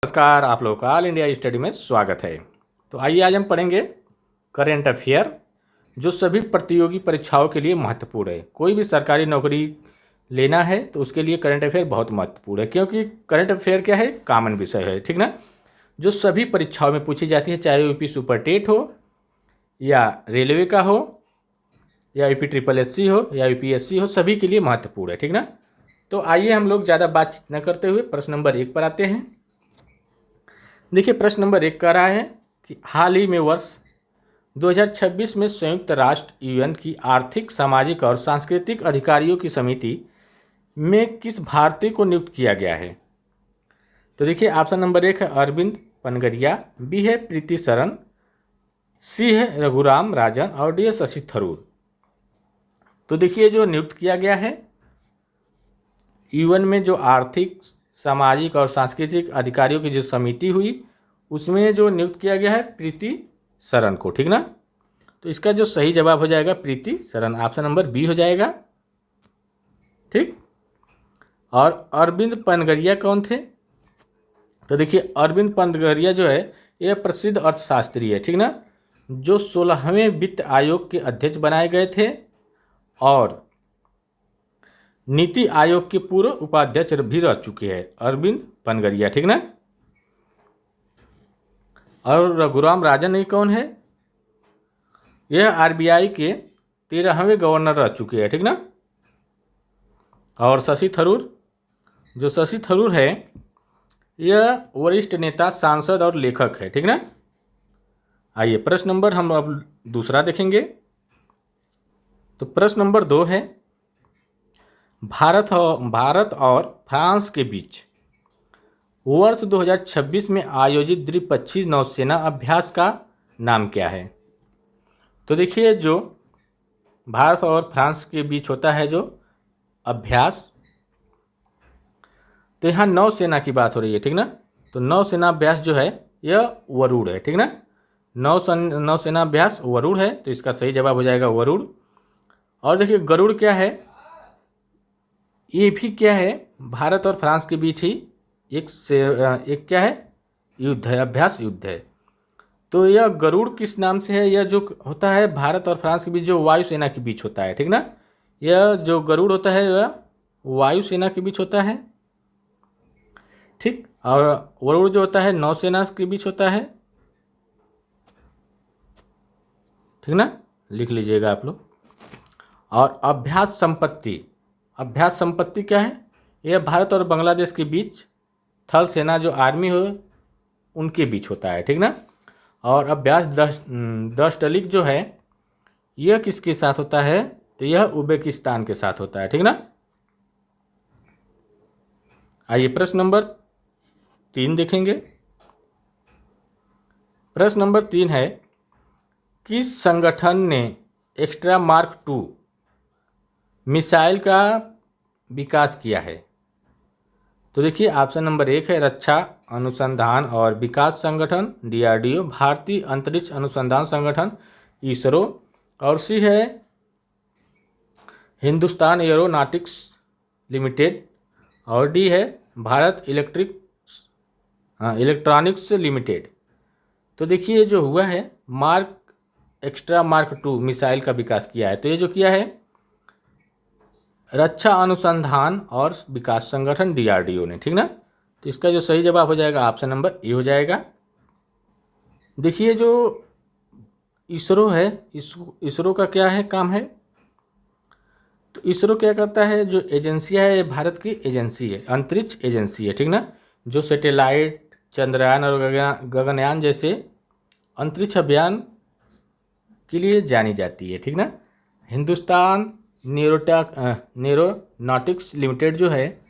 नमस्कार, आप लोगों का ऑल इंडिया स्टडी में स्वागत है। तो आइए आज हम पढ़ेंगे करेंट अफेयर जो सभी प्रतियोगी परीक्षाओं के लिए महत्वपूर्ण है। कोई भी सरकारी नौकरी लेना है तो उसके लिए करंट अफेयर बहुत महत्वपूर्ण है, क्योंकि करंट अफेयर क्या है, कॉमन विषय है, ठीक ना, जो सभी परीक्षाओं में पूछी जाती है, चाहे यूपी सुपर टेट हो या रेलवे का हो या यूपी ट्रिपल एससी हो या यूपीएससी हो, सभी के लिए महत्वपूर्ण है, ठीक ना। तो आइए हम लोग ज़्यादा बातचीत न करते हुए प्रश्न नंबर 1 पर आते हैं। देखिए, प्रश्न नंबर 1 कह रहा है कि हाल ही में वर्ष 2026 में संयुक्त राष्ट्र यूएन की आर्थिक, सामाजिक और सांस्कृतिक अधिकारियों की समिति में किस भारतीय को नियुक्त किया गया है। तो देखिए, ऑप्शन नंबर 1 है अरविंद पनगरिया, बी है प्रीति सरन, सी है रघुराम राजन और डी है शशि थरूर। तो देखिए, जो नियुक्त किया गया है यूएन में, जो आर्थिक, सामाजिक और सांस्कृतिक अधिकारियों की जो समिति हुई, उसमें जो नियुक्त किया गया है प्रीति सरन को, ठीक ना। तो इसका जो सही जवाब हो जाएगा प्रीति सरन, ऑप्शन नंबर बी हो जाएगा, ठीक। और अरविंद पनगरिया कौन थे? तो देखिए, अरविंद पनगरिया जो है यह प्रसिद्ध अर्थशास्त्री है, ठीक ना, जो 16वें वित्त आयोग के अध्यक्ष बनाए गए थे और नीति आयोग के पूर्व उपाध्यक्ष भी रह चुके हैं अरविंद पनगरिया, ठीक ना। और रघुराम राजन ये कौन है? यह आरबीआई के 13वें गवर्नर रह चुके हैं, ठीक ना। और शशि थरूर, जो शशि थरूर है यह वरिष्ठ नेता, सांसद और लेखक है, ठीक ना। आइए प्रश्न नंबर हम अब दूसरा देखेंगे। तो प्रश्न नंबर 2 है भारत और फ्रांस के बीच वर्ष 2026 में आयोजित द्विपक्षीय नौसेना अभ्यास का नाम क्या है। तो देखिए, जो भारत और फ्रांस के बीच होता है जो अभ्यास, तो यहाँ नौसेना की बात हो रही है, ठीक ना। तो नौसेना अभ्यास जो है यह वरुण है, ठीक ना। नौसेना अभ्यास वरुण है, तो इसका सही जवाब हो जाएगा वरुण। और देखिए, गरुड़ क्या है, ये भी क्या है, भारत और फ्रांस के बीच ही एक क्या है, युद्ध है, अभ्यास युद्ध है। तो यह गरुड़ किस नाम से है? यह जो होता है भारत और फ्रांस के बीच, जो वायुसेना के बीच होता है, ठीक ना। यह जो गरुड़ होता है वह वायुसेना के बीच होता है, ठीक। और वरुण जो होता है नौसेना के बीच होता है, ठीक ना, लिख लीजिएगा आप लोग। और अभ्यास संपत्ति क्या है? यह भारत और बांग्लादेश के बीच थल सेना, जो आर्मी हो, उनके बीच होता है, ठीक ना। और अभ्यास दशटलिक जो है यह किसके साथ होता है? तो यह उज्बेकिस्तान के साथ होता है, ठीक ना। आइए प्रश्न नंबर 3 देखेंगे। प्रश्न नंबर 3 है किस संगठन ने एक्स्ट्रा मार्क 2 मिसाइल का विकास किया है। तो देखिए, ऑप्शन नंबर 1 है रक्षा अनुसंधान और विकास संगठन डीआरडीओ, भारतीय अंतरिक्ष अनुसंधान संगठन इसरो, और सी है हिंदुस्तान एरोनॉटिक्स लिमिटेड, और डी है भारत इलेक्ट्रॉनिक्स लिमिटेड। तो देखिए, जो हुआ है एक्स्ट्रा मार्क 2 मिसाइल का विकास किया है, तो ये जो किया है रक्षा अनुसंधान और विकास संगठन डीआरडीओ ने, ठीक ना। तो इसका जो सही जवाब हो जाएगा ऑप्शन नंबर ए हो जाएगा। देखिए, जो इसरो है, इसरो का क्या है, काम है? तो इसरो क्या करता है, जो एजेंसियां है, भारत की एजेंसी है, अंतरिक्ष एजेंसी है, ठीक ना, जो सैटेलाइट, चंद्रयान और गगनयान जैसे अंतरिक्ष अभियान के लिए जानी जाती है, ठीक ना। हिंदुस्तान एरोनॉटिक्स लिमिटेड जो है,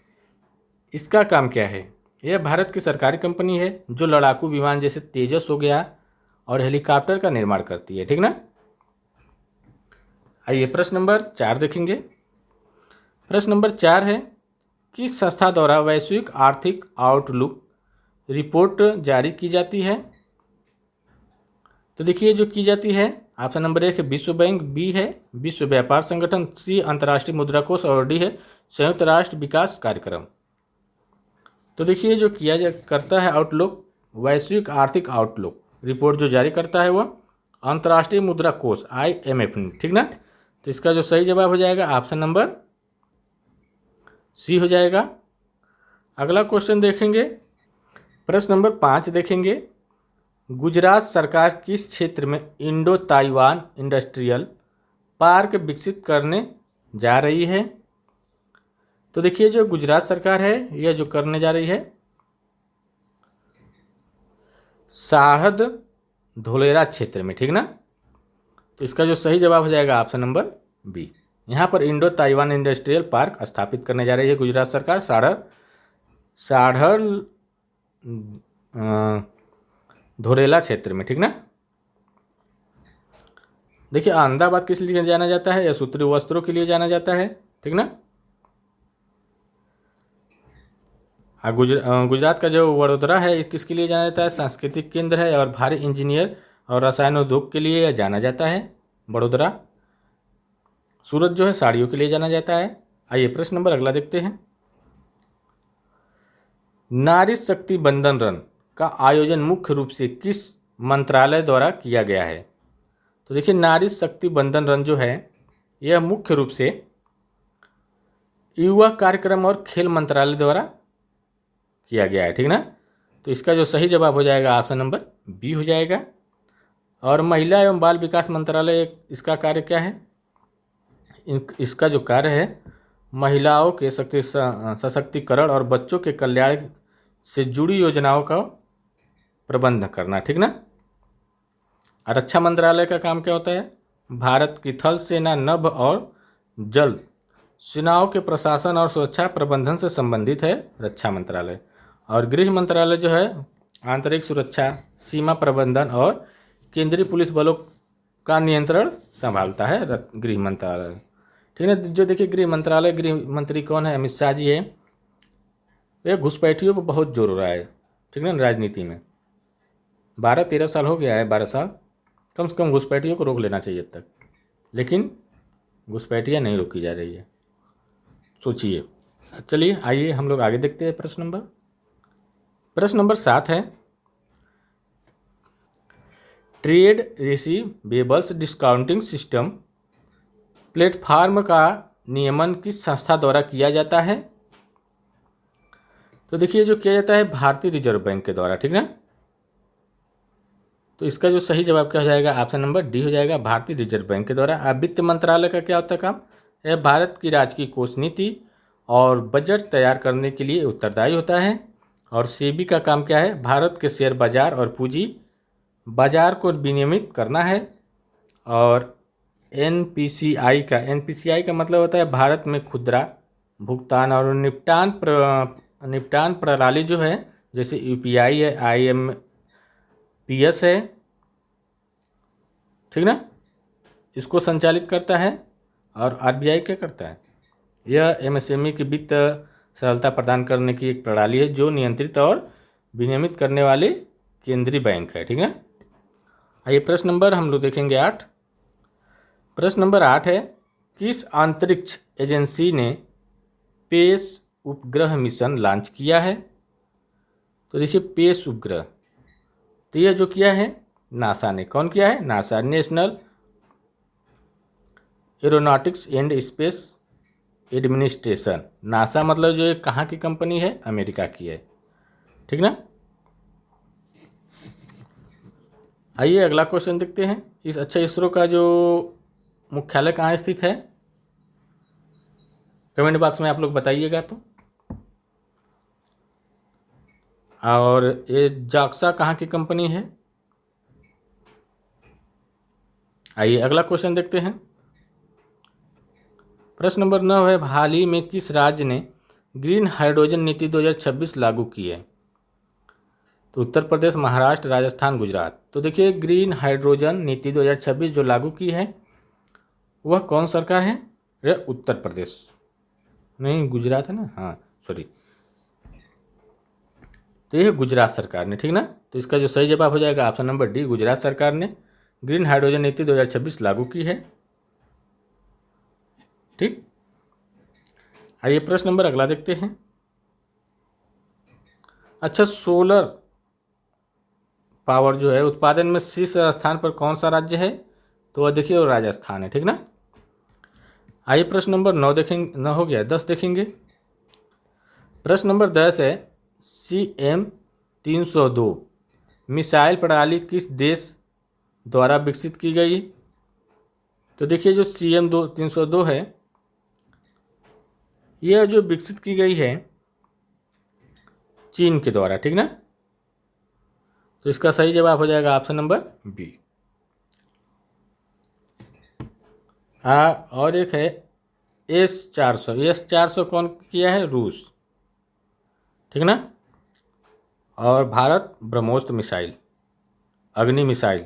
इसका काम क्या है? यह भारत की सरकारी कंपनी है जो लड़ाकू विमान जैसे तेजस हो गया और हेलीकॉप्टर का निर्माण करती है, ठीक ना। आइए प्रश्न नंबर 4 देखेंगे। प्रश्न नंबर 4 है किस संस्था द्वारा वैश्विक आर्थिक आउटलुक रिपोर्ट जारी की जाती है। तो देखिए, जो की जाती है ऑप्शन नंबर 1 है विश्व बैंक, बी है विश्व व्यापार संगठन, सी अंतर्राष्ट्रीय मुद्रा कोष और डी है संयुक्त राष्ट्र विकास कार्यक्रम। तो देखिए जो किया जा करता है आउटलुक, वैश्विक आर्थिक आउटलुक रिपोर्ट जो जारी करता है वह अंतर्राष्ट्रीय मुद्रा कोष IMF, ठीक ना। तो इसका जो सही जवाब हो जाएगा ऑप्शन नंबर सी हो जाएगा। अगला क्वेश्चन देखेंगे, प्रश्न नंबर 5 देखेंगे, गुजरात सरकार किस क्षेत्र में इंडो ताइवान इंडस्ट्रियल पार्क विकसित करने जा रही है। तो देखिए जो गुजरात सरकार है यह जो करने जा रही है सारहद धोलेरा क्षेत्र में, ठीक ना। तो इसका जो सही जवाब हो जाएगा ऑप्शन नंबर बी। यहाँ पर इंडो ताइवान इंडस्ट्रियल पार्क स्थापित करने जा रही है गुजरात सरकार साढ़ल धोलेरा क्षेत्र में, ठीक ना। देखिए अहमदाबाद किस लिए जाना जाता है, या सूत्री वस्त्रों के लिए जाना जाता है, ठीक ना। गुजरात का जो वडोदरा है किसके लिए जाना जाता है, सांस्कृतिक केंद्र है और भारी इंजीनियर और रसायन उद्योग के लिए जाना जाता है वडोदरा। सूरत जो है साड़ियों के लिए जाना जाता है। आइए प्रश्न नंबर अगला देखते हैं, नारी शक्ति बंधन रन का आयोजन मुख्य रूप से किस मंत्रालय द्वारा किया गया है। तो देखिए नारी शक्ति बंधन रन जो है यह मुख्य रूप से युवा कार्यक्रम और खेल मंत्रालय द्वारा किया गया है, ठीक ना। तो इसका जो सही जवाब हो जाएगा ऑप्शन नंबर बी हो जाएगा। और महिला एवं बाल विकास मंत्रालय इसका कार्य क्या है, इसका जो कार्य है महिलाओं के सशक्तिकरण और बच्चों के कल्याण से जुड़ी योजनाओं का प्रबंध करना, ठीक ना। और रक्षा मंत्रालय का काम क्या होता है, भारत की थल सेना, नभ और जल सेनाओं के प्रशासन और सुरक्षा प्रबंधन से संबंधित है रक्षा मंत्रालय। और गृह मंत्रालय जो है आंतरिक सुरक्षा, सीमा प्रबंधन और केंद्रीय पुलिस बलों का नियंत्रण संभालता है गृह मंत्रालय, ठीक है। जो देखिए गृह मंत्रालय, गृह मंत्री कौन है, अमित शाह जी है। ये घुसपैठियों पर बहुत जोर हो रहा है, ठीक है ना, राजनीति में 12-13 साल हो गया है, 12 साल कम से कम घुसपैठियों को रोक लेना चाहिए अब तक, लेकिन घुसपैठियाँ नहीं रोकी जा रही है, सोचिए। चलिए आइए हम लोग आगे देखते हैं प्रश्न नंबर 7 है, trade receivables discounting system platform का नियमन किस संस्था द्वारा किया जाता है। तो देखिए जो किया जाता है भारतीय रिजर्व बैंक के द्वारा, ठीक ना। तो इसका जो सही जवाब क्या हो जाएगा, ऑप्शन नंबर डी हो जाएगा, भारतीय रिजर्व बैंक के द्वारा। अब वित्त मंत्रालय का क्या होता है काम, यह भारत की राजकीय कोष नीति और बजट तैयार करने के लिए उत्तरदायी होता है। और सेबी का काम क्या है, भारत के शेयर बाजार और पूंजी बाजार को विनियमित करना है। और एनपीसीआई का मतलब होता है भारत में खुदरा भुगतान और निपटान प्रणाली जो है, जैसे यूपीआई है, IMPS है, ठीक ना, इसको संचालित करता है। और आरबीआई क्या करता है, यह MSME की वित्त सरलता प्रदान करने की एक प्रणाली है जो नियंत्रित और विनियमित करने वाले केंद्रीय बैंक है, ठीक है। आइए प्रश्न नंबर हम लोग देखेंगे 8। प्रश्न नंबर 8 है, किस अंतरिक्ष एजेंसी ने पेस उपग्रह मिशन लॉन्च किया है। तो देखिए पेस उपग्रह, तो यह जो किया है नासा ने, कौन किया है, NASA, national aeronautics and space administration. NASA मतलब जो कहाँ की कंपनी है, अमेरिका की है, ठीक ना। आइए अगला क्वेश्चन देखते हैं, इसरो का जो मुख्यालय कहाँ स्थित है, कमेंट बॉक्स में आप लोग बताइएगा। तो और ये जाक्सा कहाँ की कंपनी है। आइए अगला क्वेश्चन देखते हैं, प्रश्न नंबर 9 है, हाल ही में किस राज्य ने ग्रीन हाइड्रोजन नीति 2026 लागू की है। तो उत्तर प्रदेश, महाराष्ट्र, राजस्थान, गुजरात। तो देखिए ग्रीन हाइड्रोजन नीति 2026 जो लागू की है वह कौन सरकार है, यह उत्तर प्रदेश, नहीं गुजरात है ना, हाँ सॉरी, तो यह गुजरात सरकार ने, ठीक ना। तो इसका जो सही जवाब हो जाएगा ऑप्शन नंबर डी, गुजरात सरकार ने ग्रीन हाइड्रोजन नीति 2026 लागू की है, ठीक। आइए प्रश्न नंबर अगला देखते हैं, अच्छा, सोलर पावर जो है उत्पादन में शीर्ष स्थान पर कौन सा राज्य है? तो वह देखिए, वो राजस्थान है। ठीक ना। आइए प्रश्न नंबर 9 देखेंगे, 9 हो गया, 10 देखेंगे। प्रश्न नंबर 10 है, CM-302 मिसाइल प्रणाली किस देश द्वारा विकसित की गई? तो देखिए, जो CM-302 है, यह जो विकसित की गई है चीन के द्वारा। ठीक ना। तो इसका सही जवाब हो जाएगा ऑप्शन नंबर बी। और एक है S-400 कौन किया है? रूस। ठीक ना। और भारत ब्रह्मोस मिसाइल, अग्नि मिसाइल,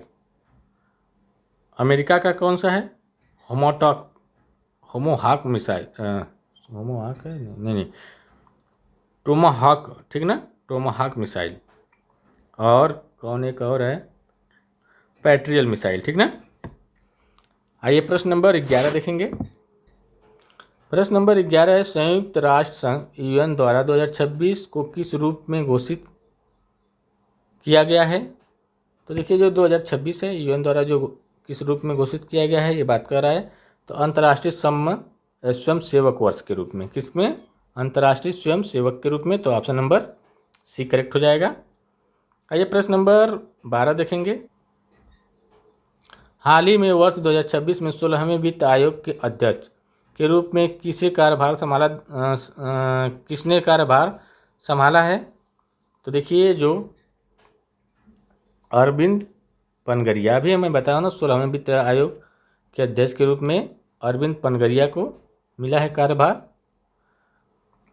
अमेरिका का कौन सा है? होमोहाक मिसाइल, होमोहाक है, नहीं नहीं, टोमाहाक। ठीक ना, टोमाहाक मिसाइल। और कौन एक और है? पैट्रियल मिसाइल। ठीक ना। आइए प्रश्न नंबर 11 देखेंगे। प्रश्न नंबर 11 है, संयुक्त राष्ट्र संघ UN द्वारा 2026 को किस रूप में घोषित किया गया है? तो देखिए, जो 2026 है UN द्वारा जो किस रूप में घोषित किया गया है, ये बात कर रहा है। तो अंतर्राष्ट्रीय स्वयं सेवक वर्ष के रूप में। किसमें? अंतर्राष्ट्रीय स्वयं सेवक के रूप में। तो ऑप्शन नंबर सी करेक्ट हो जाएगा। आइए प्रश्न नंबर 12 देखेंगे। हाल ही में वर्ष 2026 में 16वें वित्त आयोग के अध्यक्ष के रूप में किसने कार्यभार संभाला है? तो देखिए, जो अरविंद पनगरिया, भी मैं बताया ना, 16वें वित्त आयोग के अध्यक्ष के रूप में अरविंद पनगरिया को मिला है कार्यभार।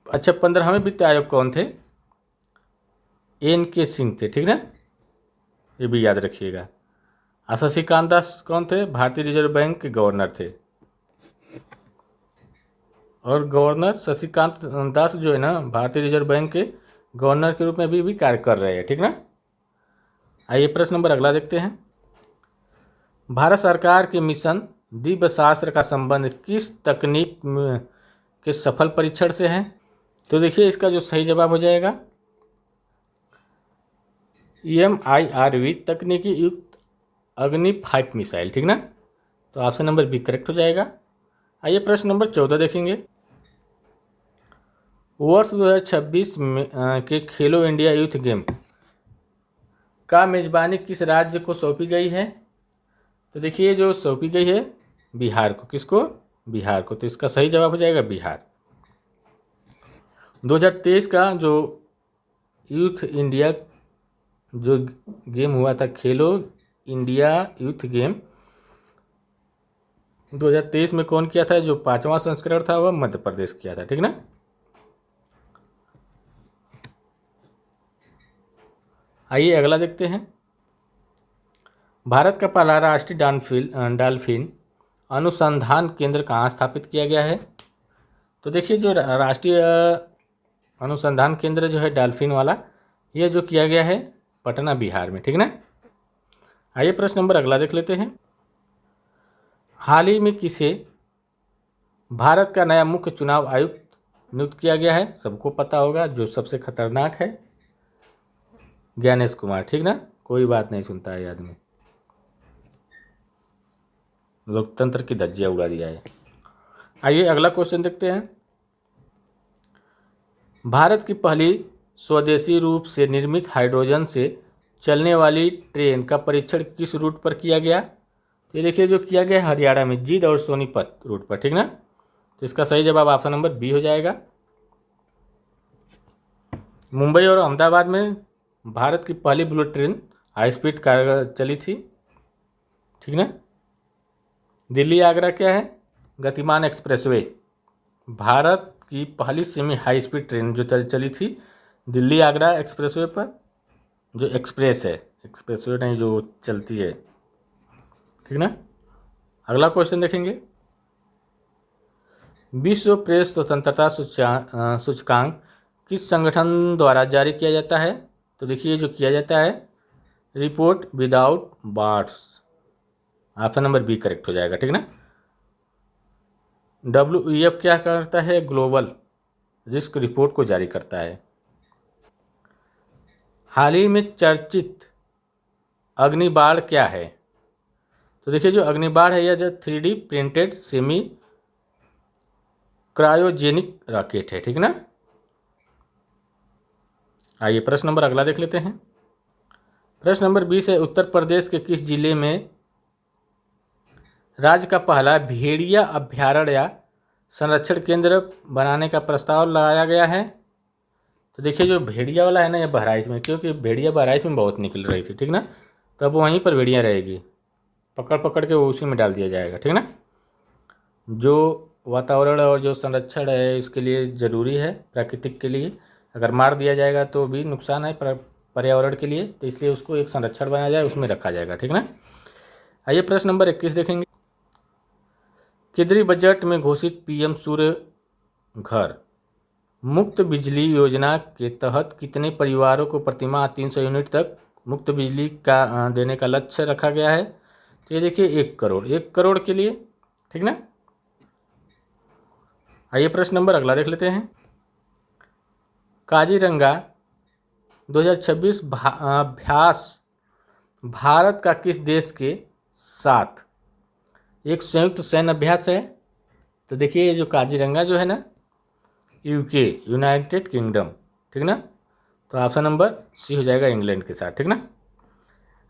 अच्छा, 15वें वित्त आयोग कौन थे? NK सिंह थे। ठीक ना, ये भी याद रखिएगा। शशिकांत दास कौन थे? भारतीय रिजर्व बैंक के गवर्नर थे। और गवर्नर शशिकांत दास जो है ना, भारतीय रिजर्व बैंक के गवर्नर के रूप में भी कार्य कर रहे हैं। ठीक ना। आइए प्रश्न नंबर अगला देखते हैं। भारत सरकार के मिशन दिव्य शास्त्र का संबंध किस तकनीक के सफल परीक्षण से है? तो देखिए, इसका जो सही जवाब हो जाएगा MIRV तकनीकी युक्त अग्नि 5 मिसाइल। ठीक ना। तो ऑप्शन नंबर बी करेक्ट हो जाएगा। आइए प्रश्न नंबर 14 देखेंगे। वर्ष 2026 में के खेलो इंडिया यूथ गेम का मेजबानी किस राज्य को सौंपी गई है? तो देखिए, जो सौंपी गई है बिहार को। किसको? बिहार को। तो इसका सही जवाब हो जाएगा बिहार। 2023 का जो यूथ इंडिया जो गेम हुआ था, खेलो इंडिया यूथ गेम 2023 में कौन किया था? जो 5वां संस्करण था वह मध्य प्रदेश किया था। ठीक ना। आइए अगला देखते हैं। भारत का पहला राष्ट्रीय डॉल्फिन अनुसंधान केंद्र कहाँ स्थापित किया गया है? तो देखिए, जो राष्ट्रीय अनुसंधान केंद्र जो है डॉल्फिन वाला, यह जो किया गया है पटना, बिहार में। ठीक ना। आइए प्रश्न नंबर अगला देख लेते हैं। हाल ही में किसे भारत का नया मुख्य चुनाव आयुक्त नियुक्त किया गया है? सबको पता होगा, जो सबसे खतरनाक है, ज्ञानेश कुमार। ठीक ना। कोई बात नहीं सुनता है आदमी, लोकतंत्र की धज्जियां उड़ा दिया है। आइए अगला क्वेश्चन देखते हैं। भारत की पहली स्वदेशी रूप से निर्मित हाइड्रोजन से चलने वाली ट्रेन का परीक्षण किस रूट पर किया गया? ये देखिए, जो किया गया हरियाणा में जींद और सोनीपत रूट पर। ठीक ना। तो इसका सही जवाब ऑप्शन नंबर बी हो जाएगा। मुंबई और अहमदाबाद में भारत की पहली bullet train high speed car चली थी। ठीक ना। दिल्ली आगरा क्या है? गतिमान एक्सप्रेसवे। भारत की पहली सेमी हाई स्पीड ट्रेन जो चली थी दिल्ली आगरा एक्सप्रेसवे पर, जो एक्सप्रेस है, एक्सप्रेसवे नहीं, जो चलती है। ठीक ना। अगला क्वेश्चन देखेंगे। विश्व प्रेस स्वतंत्रता सूचकांक किस संगठन द्वारा जारी किया जाता है? तो देखिए, जो किया जाता है report without borders. Option number B correct हो जाएगा। ठीक ना। WEF क्या करता है? ग्लोबल रिस्क रिपोर्ट को जारी करता है। हाल ही में चर्चित अग्निबाण क्या है? तो देखिए जो अग्निबाण है यह जो 3D printed semi cryogenic rocket है, ठीक ना। आइए प्रश्न नंबर अगला देख लेते हैं। प्रश्न नंबर 20 है, उत्तर प्रदेश के किस जिले में राज्य का पहला भेड़िया अभ्यारण्य या संरक्षण केंद्र बनाने का प्रस्ताव लगाया गया है? तो देखिए जो भेड़िया वाला है ना, ये बहराइच में, क्योंकि भेड़िया बहराइच में बहुत निकल रही थी, ठीक ना। तो अब वहीं पर भेड़िया रहेगी, पकड़ पकड़ के उसी में डाल दिया जाएगा, ठीक ना। जो वातावरण और जो संरक्षण है इसके लिए ज़रूरी है, प्राकृतिक के लिए अगर मार दिया जाएगा तो भी नुकसान है पर्यावरण के लिए, तो इसलिए उसको एक संरक्षण बनाया जाए, उसमें रखा जाएगा, ठीक ना। आइए प्रश्न नंबर 21 देखेंगे। केंद्रीय बजट में घोषित पीएम सूर्य घर मुफ्त बिजली योजना के तहत कितने परिवारों को प्रतिमाह 300 यूनिट तक मुफ्त बिजली का देने का लक्ष्य रखा गया है? तो ये देखिए 1 करोड़ के लिए, ठीक ना। आइए प्रश्न नंबर अगला देख लेते हैं। काजीरंगा 2026 अभ्यास भारत का किस देश के साथ एक संयुक्त सैन्य अभ्यास है? तो देखिए ये जो काजीरंगा जो है ना, यूके यूनाइटेड किंगडम, ठीक ना। तो ऑप्शन नंबर सी हो जाएगा, इंग्लैंड के साथ, ठीक ना।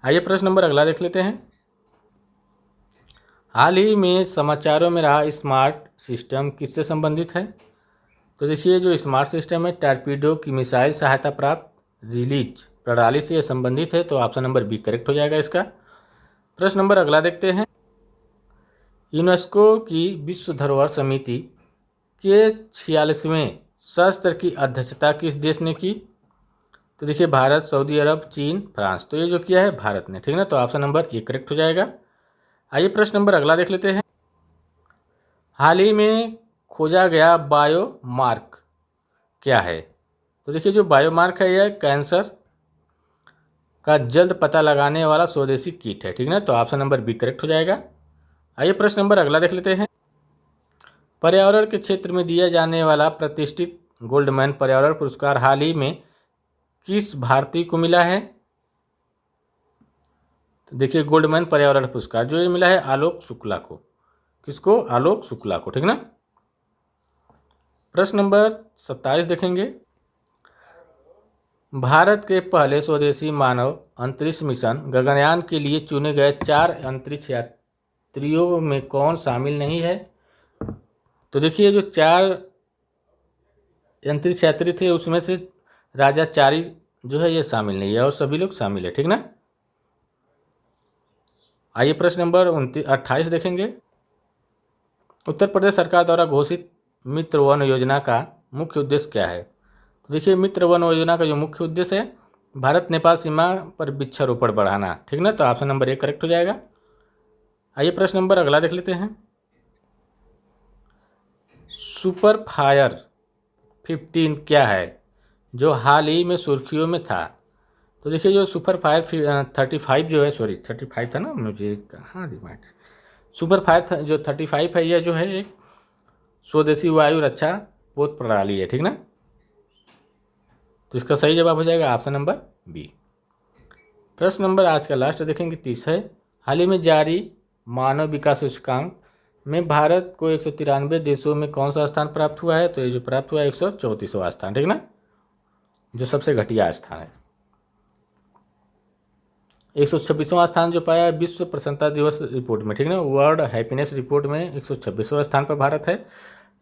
आइए प्रश्न नंबर अगला देख लेते हैं। हाल ही में समाचारों में रहा स्मार्ट सिस्टम किससे संबंधित है? तो देखिए जो स्मार्ट सिस्टम है टॉर्पीडो की मिसाइल सहायता प्राप्त रिलीज प्रणाली से संबंधित है, तो ऑप्शन नंबर बी करेक्ट हो जाएगा इसका। प्रश्न नंबर अगला देखते हैं। यूनेस्को की विश्व धरोहर समिति के 46वें सत्र की अध्यक्षता किस देश ने की? तो देखिए भारत, सऊदी अरब, चीन, फ्रांस, तो ये जो किया है भारत ने, ठीक ना। तो ऑप्शन नंबर ए करेक्ट हो जाएगा। आइए प्रश्न नंबर अगला देख लेते हैं। हाल ही में खोजा गया बायोमार्क क्या है? तो देखिए जो बायोमार्क है यह कैंसर का जल्द पता लगाने वाला स्वदेशी किट है, ठीक ना। तो ऑप्शन नंबर बी करेक्ट हो जाएगा। आइए प्रश्न नंबर अगला देख लेते हैं। पर्यावरण के क्षेत्र में दिया जाने वाला प्रतिष्ठित गोल्डमैन पर्यावरण पुरस्कार हाल ही में किस भारतीय को मिला है? तो देखिए गोल्डमैन पर्यावरण पुरस्कार जो ये मिला है आलोक शुक्ला को। किसको? आलोक शुक्ला को, ठीक ना। प्रश्न नंबर 27 देखेंगे। भारत के पहले स्वदेशी मानव अंतरिक्ष मिशन गगनयान के लिए चुने गए 4 अंतरिक्ष यात्रियों में कौन शामिल नहीं है? तो देखिए जो 4 अंतरिक्ष यात्री थे उसमें से राजा चारी जो है ये शामिल नहीं है और सभी लोग शामिल है, ठीक ना। आइए प्रश्न नंबर 28 देखेंगे। उत्तर प्रदेश सरकार द्वारा घोषित मित्र वन योजना का मुख्य उद्देश्य क्या है? तो देखिए मित्र वन योजना का जो मुख्य उद्देश्य है भारत नेपाल सीमा पर वृक्षारोपण बढ़ाना, ठीक ना। तो ऑप्शन नंबर ए करेक्ट हो जाएगा। आइए प्रश्न नंबर अगला देख लेते हैं। सुपर फायर 15 क्या है जो हाल ही में सुर्खियों में था? तो देखिए जो सुपर फायर 35 जो है, सॉरी 35 था ना, मुझे कहाँ दिमाग। सुपर फायर जो 35 है यह जो है एक स्वदेशी वायु रक्षा पोत प्रणाली है, ठीक ना। तो इसका सही जवाब हो जाएगा ऑप्शन नंबर बी। प्रश्न नंबर आज का लास्ट देखेंगे 30 है। हाल ही में जारी मानव विकास सूचकांक में भारत को 193 देशों में कौन सा स्थान प्राप्त हुआ है? तो ये जो प्राप्त हुआ है 134वां स्थान, ठीक ना, जो सबसे घटिया स्थान है। 126वां स्थान जो पाया है विश्व प्रसन्नता दिवस रिपोर्ट में, ठीक ना, वर्ल्ड हैप्पीनेस रिपोर्ट में 126वां स्थान पर भारत है।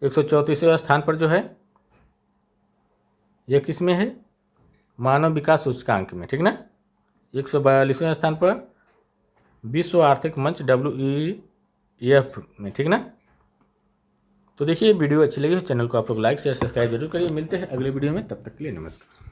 134वें स्थान पर जो है यह किस में है? मानव विकास सूचकांक में, ठीक ना। 142वें स्थान पर विश्व आर्थिक मंच WEF में, ठीक ना। तो देखिए वीडियो अच्छी लगी हो चैनल को आप लोग लाइक शेयर सब्सक्राइब जरूर करिए। मिलते हैं अगले वीडियो में, तब तक के लिए नमस्कार।